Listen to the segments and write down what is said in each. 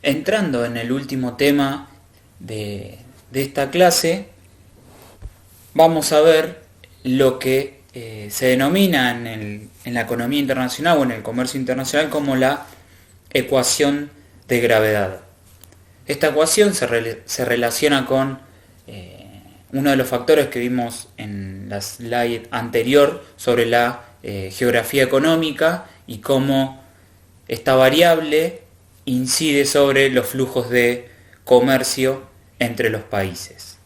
Entrando en el último tema de esta clase, vamos a ver lo que se denomina en la economía internacional o en el comercio internacional como la ecuación de gravedad. Esta ecuación se relaciona con uno de los factores que vimos en la slide anterior sobre la geografía económica y cómo esta variable incide sobre los flujos de comercio entre los países.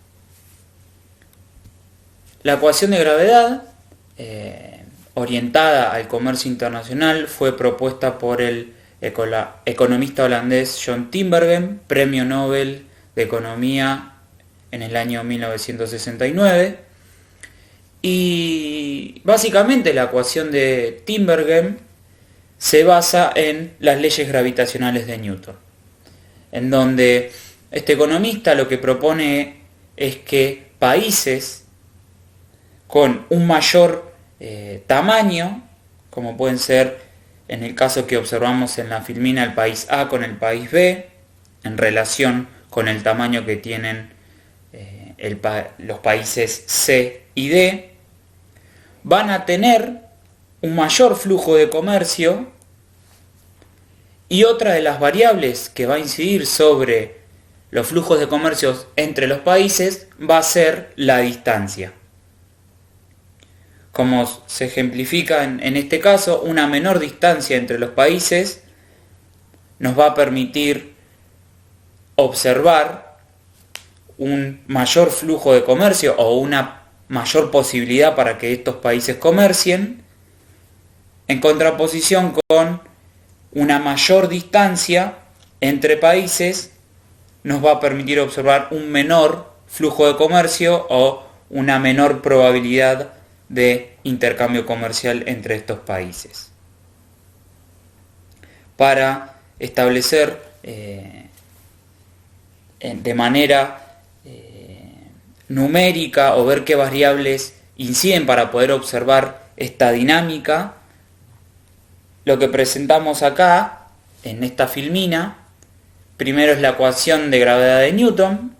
La ecuación de gravedad, orientada al comercio internacional, fue propuesta por el economista holandés John Tinbergen, Premio Nobel de Economía en el año 1969. Y básicamente la ecuación de Tinbergen se basa en las leyes gravitacionales de Newton, en donde este economista lo que propone es que países con un mayor tamaño, como pueden ser en el caso que observamos en la filmina el país A con el país B, en relación con el tamaño que tienen los países C y D, van a tener un mayor flujo de comercio, y otra de las variables que va a incidir sobre los flujos de comercio entre los países va a ser la distancia. Como se ejemplifica en este caso, una menor distancia entre los países nos va a permitir observar un mayor flujo de comercio o una mayor posibilidad para que estos países comercien, en contraposición con una mayor distancia entre países nos va a permitir observar un menor flujo de comercio o una menor probabilidad de intercambio comercial entre estos países. Para establecer de manera numérica o ver qué variables inciden para poder observar esta dinámica, lo que presentamos acá en esta filmina, primero es la ecuación de gravedad de Newton,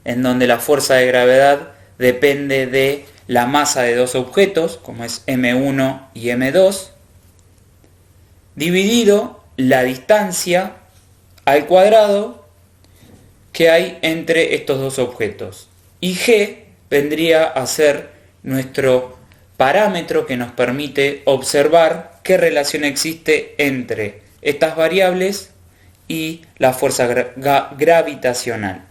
en donde la fuerza de gravedad depende de la masa de dos objetos, como es m1 y m2, dividido la distancia al cuadrado que hay entre estos dos objetos. Y g vendría a ser nuestro parámetro que nos permite observar qué relación existe entre estas variables y la fuerza gravitacional.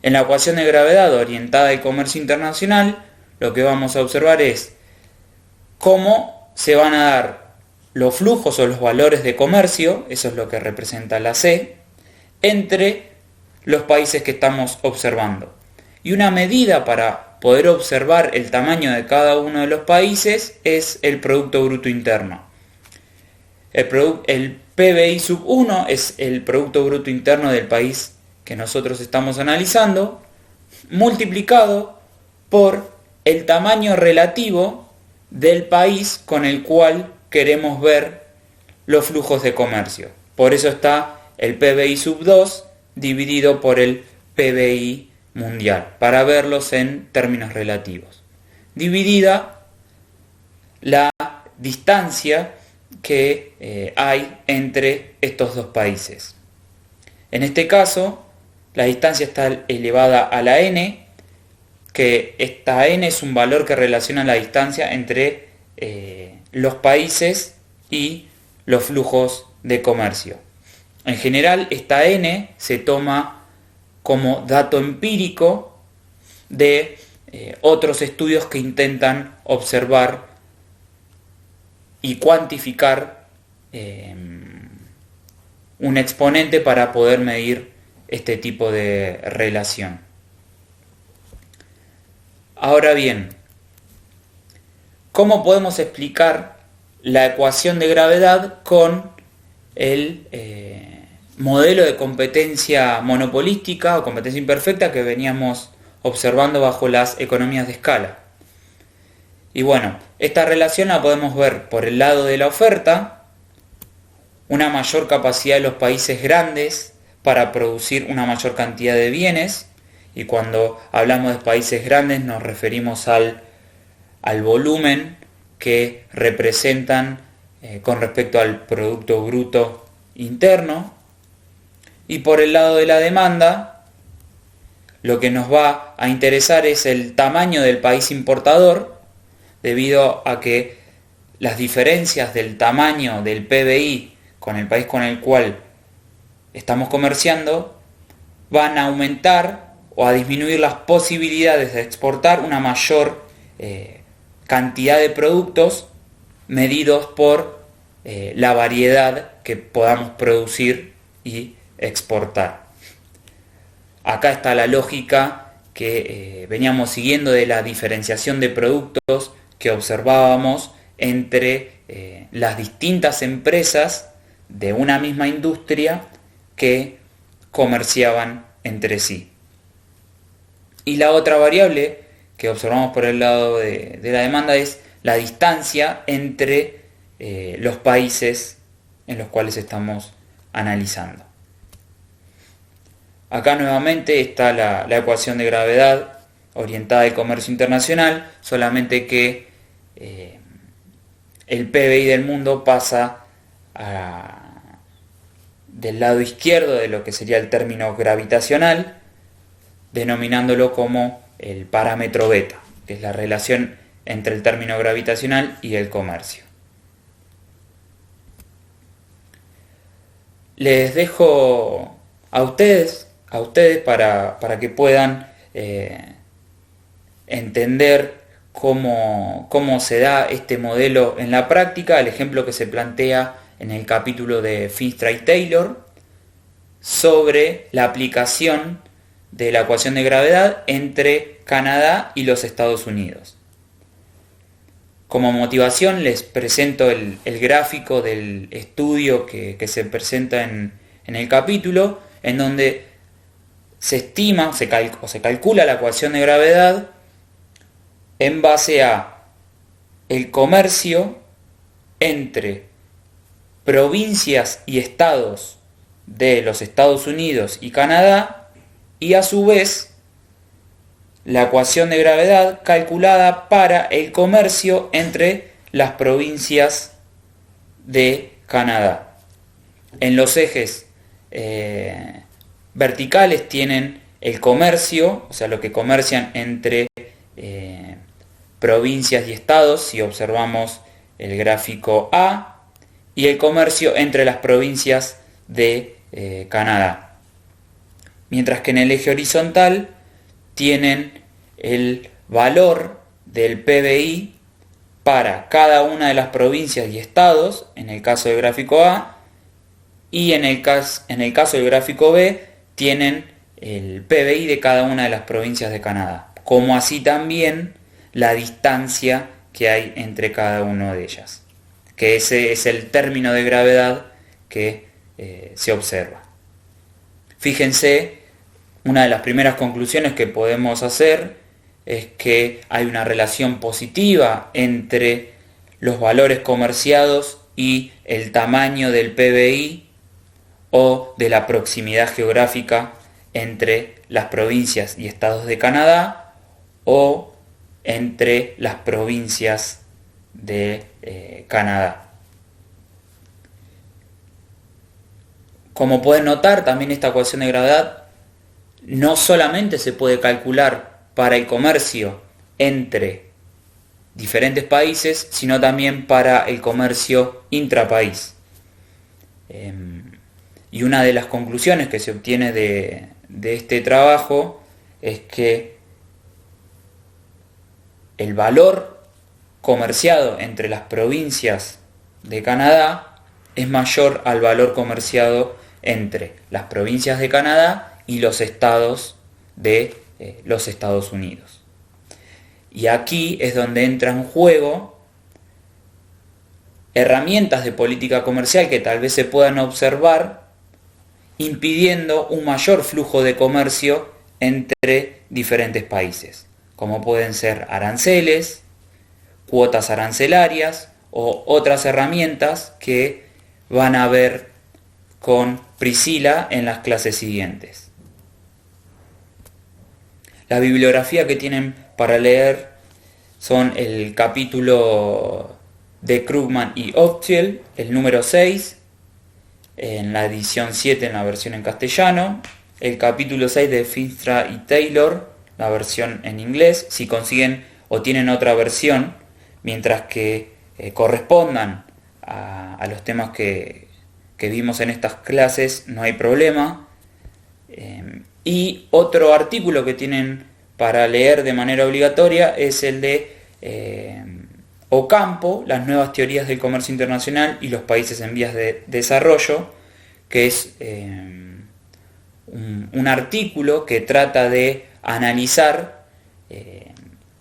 En la ecuación de gravedad orientada al comercio internacional, lo que vamos a observar es cómo se van a dar los flujos o los valores de comercio, eso es lo que representa la C, entre los países que estamos observando. Y una medida para poder observar el tamaño de cada uno de los países es el Producto Bruto Interno. El PBI sub 1 es el Producto Bruto Interno del país que nosotros estamos analizando, multiplicado por el tamaño relativo del país con el cual queremos ver los flujos de comercio. Por eso está el PBI sub 2 dividido por el PBI mundial, para verlos en términos relativos. Dividida la distancia que hay entre estos dos países. En este caso, la distancia está elevada a la n, que esta n es un valor que relaciona la distancia entre los países y los flujos de comercio. En general, esta n se toma como dato empírico de otros estudios que intentan observar y cuantificar un exponente para poder medir este tipo de relación. Ahora bien, ¿cómo podemos explicar la ecuación de gravedad con el modelo de competencia monopolística o competencia imperfecta que veníamos observando bajo las economías de escala? Y bueno, esta relación la podemos ver por el lado de la oferta, una mayor capacidad de los países grandes para producir una mayor cantidad de bienes, y cuando hablamos de países grandes nos referimos al volumen que representan con respecto al Producto Bruto Interno. Y por el lado de la demanda, lo que nos va a interesar es el tamaño del país importador, debido a que las diferencias del tamaño del PBI con el país con el cual estamos comerciando van a aumentar o a disminuir las posibilidades de exportar una mayor cantidad de productos medidos por la variedad que podamos producir y exportar. Acá está la lógica que veníamos siguiendo de la diferenciación de productos que observábamos entre las distintas empresas de una misma industria que comerciaban entre sí. Y la otra variable que observamos por el lado de la demanda es la distancia entre los países en los cuales estamos analizando. Acá nuevamente está la ecuación de gravedad orientada al comercio internacional, solamente que el PBI del mundo pasa del lado izquierdo de lo que sería el término gravitacional, denominándolo como el parámetro beta, que es la relación entre el término gravitacional y el comercio. Les dejo a ustedes para que puedan entender cómo se da este modelo en la práctica, el ejemplo que se plantea en el capítulo de Finstra y Taylor sobre la aplicación de la ecuación de gravedad entre Canadá y los Estados Unidos. Como motivación les presento el gráfico del estudio que se presenta en el capítulo, en donde se estima o se calcula la ecuación de gravedad en base a el comercio entre provincias y estados de los Estados Unidos y Canadá, y a su vez la ecuación de gravedad calculada para el comercio entre las provincias de Canadá. En los ejes verticales tienen el comercio, o sea, lo que comercian entre provincias y estados, si observamos el gráfico A, y el comercio entre las provincias de Canadá. Mientras que en el eje horizontal tienen el valor del PBI para cada una de las provincias y estados, en el caso del gráfico A, y en el caso del gráfico B tienen el PBI de cada una de las provincias de Canadá, como así también la distancia que hay entre cada una de ellas, que ese es el término de gravedad que se observa. Fíjense, una de las primeras conclusiones que podemos hacer es que hay una relación positiva entre los valores comerciados y el tamaño del PBI o de la proximidad geográfica entre las provincias y estados de Canadá o entre las provincias de Canadá. Como pueden notar, también esta ecuación de gravedad no solamente se puede calcular para el comercio entre diferentes países, sino también para el comercio intrapaís. Y una de las conclusiones que se obtiene de este trabajo es que el valor comerciado entre las provincias de Canadá es mayor al valor comerciado entre las provincias de Canadá y los estados de los Estados Unidos. Y aquí es donde entran en juego herramientas de política comercial que tal vez se puedan observar impidiendo un mayor flujo de comercio entre diferentes países, como pueden ser aranceles, cuotas arancelarias o otras herramientas que van a ver con Priscila en las clases siguientes. La bibliografía que tienen para leer son el capítulo de Krugman y Optiel, el número 6, en la edición 7 en la versión en castellano, el capítulo 6 de Finstra y Taylor, la versión en inglés, si consiguen o tienen otra versión, mientras que correspondan a los temas que vimos en estas clases, no hay problema. Y otro artículo que tienen para leer de manera obligatoria es el de Ocampo, las nuevas teorías del comercio internacional y los países en vías de desarrollo, que es un artículo que trata de analizar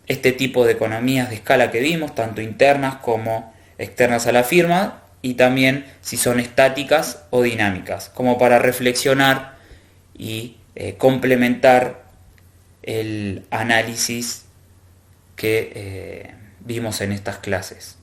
este tipo de economías de escala que vimos, tanto internas como externas a la firma, y también si son estáticas o dinámicas, como para reflexionar y complementar el análisis que vimos en estas clases.